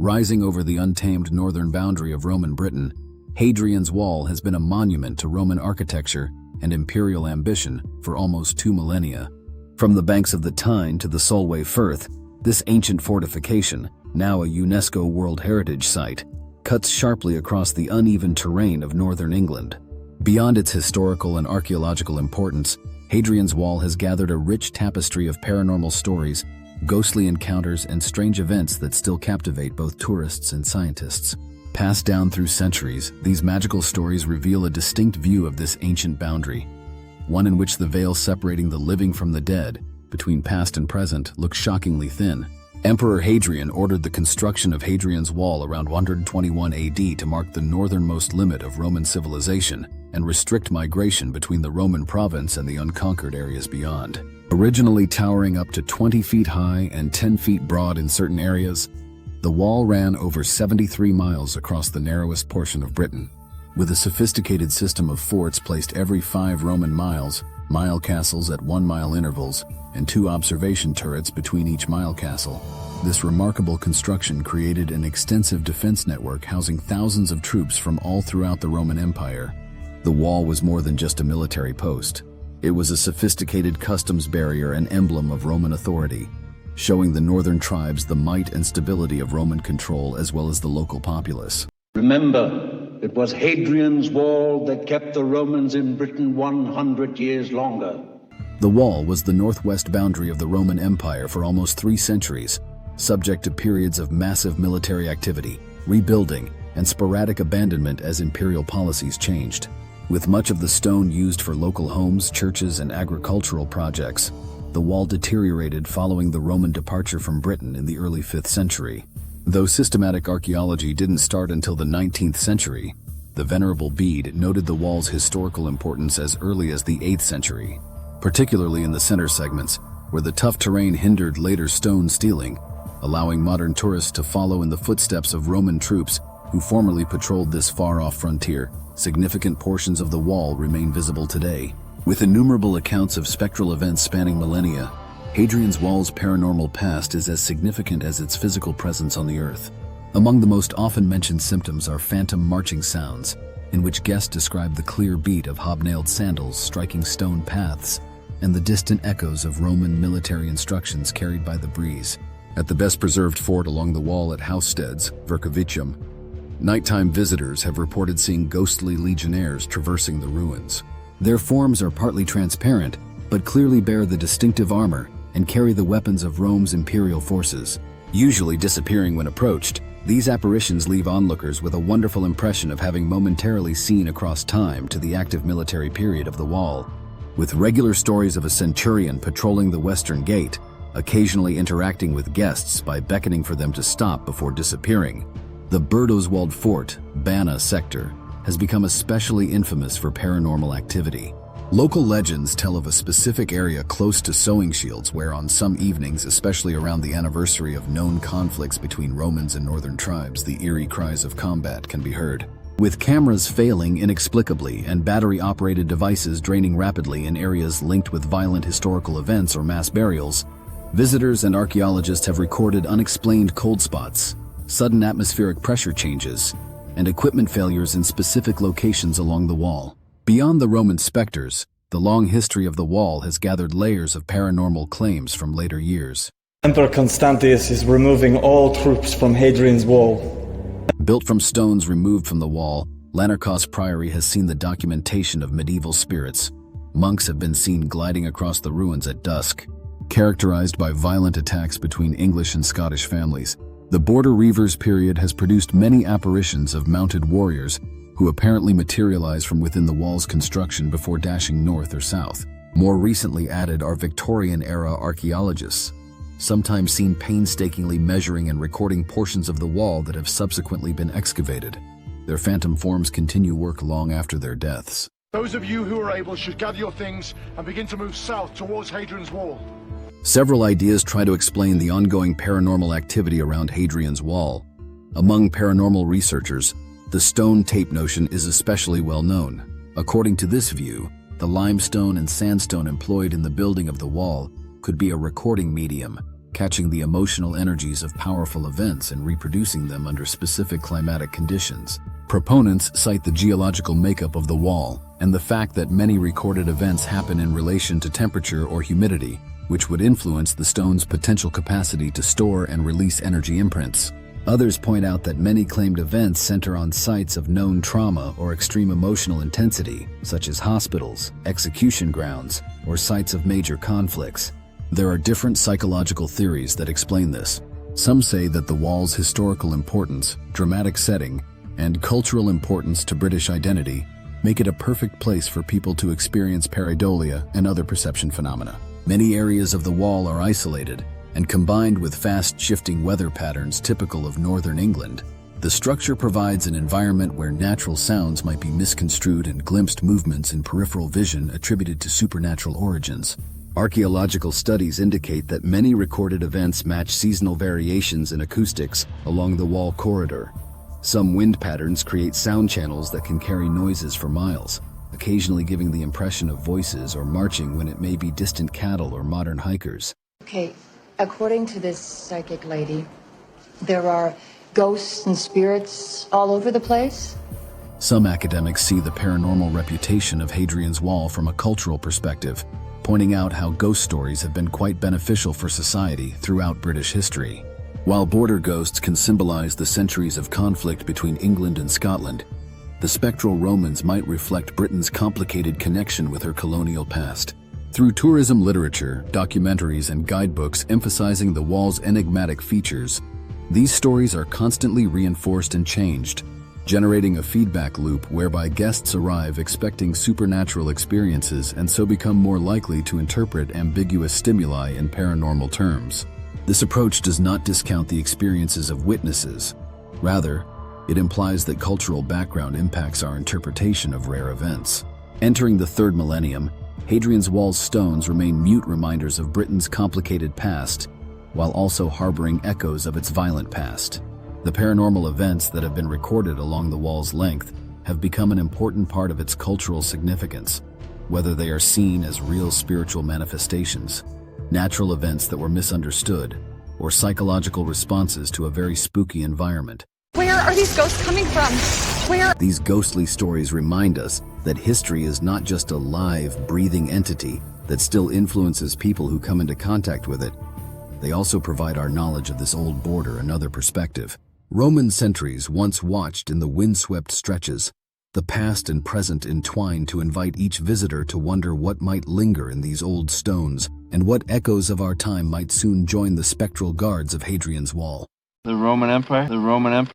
Rising over the untamed northern boundary of Roman Britain, Hadrian's Wall has been a monument to Roman architecture and imperial ambition for almost 2 millennia. From the banks of the Tyne to the Solway Firth, this ancient fortification, now a UNESCO World Heritage Site, cuts sharply across the uneven terrain of northern England. Beyond its historical and archaeological importance, Hadrian's Wall has gathered a rich tapestry of paranormal stories, ghostly encounters, and strange events that still captivate both tourists and scientists. Passed down through centuries, these magical stories reveal a distinct view of this ancient boundary, one in which the veil separating the living from the dead, between past and present, looks shockingly thin. Emperor Hadrian ordered the construction of Hadrian's Wall around 121 AD to mark the northernmost limit of Roman civilization and restrict migration between the Roman province and the unconquered areas beyond. Originally towering up to 20 feet high and 10 feet broad in certain areas, the wall ran over 73 miles across the narrowest portion of Britain. With a sophisticated system of forts placed every 5 Roman miles, milecastles at 1-mile intervals, and 2 observation turrets between each milecastle, this remarkable construction created an extensive defense network housing thousands of troops from all throughout the Roman Empire. The wall was more than just a military post. It was a sophisticated customs barrier and emblem of Roman authority, showing the northern tribes the might and stability of Roman control as well as the local populace. Remember, it was Hadrian's Wall that kept the Romans in Britain 100 years longer. The wall was the northwest boundary of the Roman Empire for almost 3 centuries, subject to periods of massive military activity, rebuilding, and sporadic abandonment as imperial policies changed. With much of the stone used for local homes, churches, and agricultural projects, the wall deteriorated following the Roman departure from Britain in the early 5th century. Though systematic archaeology didn't start until the 19th century, the Venerable Bede noted the wall's historical importance as early as the 8th century, particularly in the center segments, where the tough terrain hindered later stone stealing, allowing modern tourists to follow in the footsteps of Roman troops who formerly patrolled this far-off frontier. Significant portions of the wall remain visible today. With innumerable accounts of spectral events spanning millennia, Hadrian's Wall's paranormal past is as significant as its physical presence on the Earth. Among the most often mentioned symptoms are phantom marching sounds, in which guests describe the clear beat of hobnailed sandals striking stone paths, and the distant echoes of Roman military instructions carried by the breeze. At the best-preserved fort along the wall at Housesteads, Vercovicium, nighttime visitors have reported seeing ghostly legionnaires traversing the ruins. Their forms are partly transparent, but clearly bear the distinctive armor and carry the weapons of Rome's imperial forces. Usually disappearing when approached, these apparitions leave onlookers with a wonderful impression of having momentarily seen across time to the active military period of the wall. With regular stories of a centurion patrolling the western gate, occasionally interacting with guests by beckoning for them to stop before disappearing, the Bertoswald Fort, Banna sector, has become especially infamous for paranormal activity. Local legends tell of a specific area close to sewing shields where on some evenings, especially around the anniversary of known conflicts between Romans and northern tribes, the eerie cries of combat can be heard. With cameras failing inexplicably and battery-operated devices draining rapidly in areas linked with violent historical events or mass burials, visitors and archaeologists have recorded unexplained cold spots, sudden atmospheric pressure changes, and equipment failures in specific locations along the wall. Beyond the Roman specters, the long history of the wall has gathered layers of paranormal claims from later years. Emperor Constantius is removing all troops from Hadrian's Wall. Built from stones removed from the wall, Lanarkos Priory has seen the documentation of medieval spirits. Monks have been seen gliding across the ruins at dusk, characterized by violent attacks between English and Scottish families. The Border Reivers period has produced many apparitions of mounted warriors who apparently materialize from within the wall's construction before dashing north or south. More recently added are Victorian-era archaeologists, sometimes seen painstakingly measuring and recording portions of the wall that have subsequently been excavated. Their phantom forms continue work long after their deaths. Those of you who are able should gather your things and begin to move south towards Hadrian's Wall. Several ideas try to explain the ongoing paranormal activity around Hadrian's Wall. Among paranormal researchers, the stone tape notion is especially well known. According to this view, the limestone and sandstone employed in the building of the wall could be a recording medium, catching the emotional energies of powerful events and reproducing them under specific climatic conditions. Proponents cite the geological makeup of the wall and the fact that many recorded events happen in relation to temperature or humidity, which would influence the stone's potential capacity to store and release energy imprints. Others point out that many claimed events center on sites of known trauma or extreme emotional intensity, such as hospitals, execution grounds, or sites of major conflicts. There are different psychological theories that explain this. Some say that the wall's historical importance, dramatic setting, and cultural importance to British identity make it a perfect place for people to experience pareidolia and other perception phenomena. Many areas of the wall are isolated, and combined with fast-shifting weather patterns typical of northern England, the structure provides an environment where natural sounds might be misconstrued and glimpsed movements in peripheral vision attributed to supernatural origins. Archaeological studies indicate that many recorded events match seasonal variations in acoustics along the wall corridor. Some wind patterns create sound channels that can carry noises for miles, occasionally giving the impression of voices or marching when it may be distant cattle or modern hikers. Okay, according to this psychic lady, there are ghosts and spirits all over the place? Some academics see the paranormal reputation of Hadrian's Wall from a cultural perspective, pointing out how ghost stories have been quite beneficial for society throughout British history. While border ghosts can symbolize the centuries of conflict between England and Scotland, the spectral Romans might reflect Britain's complicated connection with her colonial past. Through tourism literature, documentaries, and guidebooks emphasizing the wall's enigmatic features, these stories are constantly reinforced and changed, generating a feedback loop whereby guests arrive expecting supernatural experiences and so become more likely to interpret ambiguous stimuli in paranormal terms. This approach does not discount the experiences of witnesses. Rather, it implies that cultural background impacts our interpretation of rare events. Entering the third millennium, Hadrian's Wall's stones remain mute reminders of Britain's complicated past, while also harboring echoes of its violent past. The paranormal events that have been recorded along the wall's length have become an important part of its cultural significance, whether they are seen as real spiritual manifestations, natural events that were misunderstood, or psychological responses to a very spooky environment. Where are these ghosts coming from? Where? These ghostly stories remind us that history is not just a live, breathing entity that still influences people who come into contact with it. They also provide our knowledge of this old border another perspective. Roman sentries once watched in the windswept stretches, the past and present entwined to invite each visitor to wonder what might linger in these old stones and what echoes of our time might soon join the spectral guards of Hadrian's Wall. The Roman Empire.